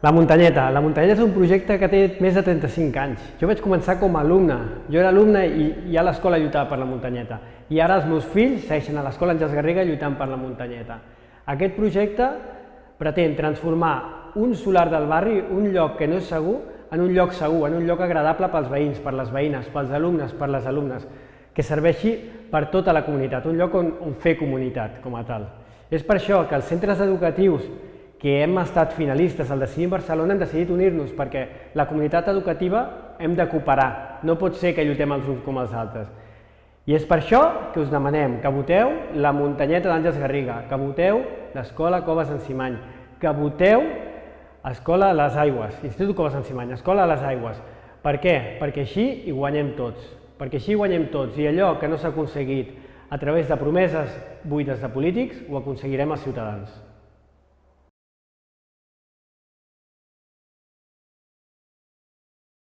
La Muntanyeta. La Muntanyeta és un projecte que té més de 35 anys. Jo vaig començar com a alumne. Jo era alumne i a l'escola lluitava per la Muntanyeta. I ara els meus fills segueixen a l'escola Àngels Garriga lluitant per la Muntanyeta. Aquest projecte pretén transformar un solar del barri, un lloc que no és segur, en un lloc segur, en un lloc agradable pels veïns, per les veïnes, pels alumnes, per les alumnes, que serveixi per tota la comunitat, un lloc on fer comunitat com a tal. És per això que els centres educatius que hem estat finalistes al Decidim Barcelona hem decidit unir-nos, perquè la comunitat educativa hem de cooperar, no pot ser que lluitem els uns com els altres. I és per això que us demanem que voteu la Muntanyeta d'Àngels Garriga, que voteu l'Escola Coves en Cimany, que voteu Escola a les Aigües, Institut Coves en Cimany, Escola a les Aigües. Per què? Perquè així hi guanyem tots, i allò que no s'ha aconseguit a través de promeses buides de polítics ho aconseguirem els ciutadans.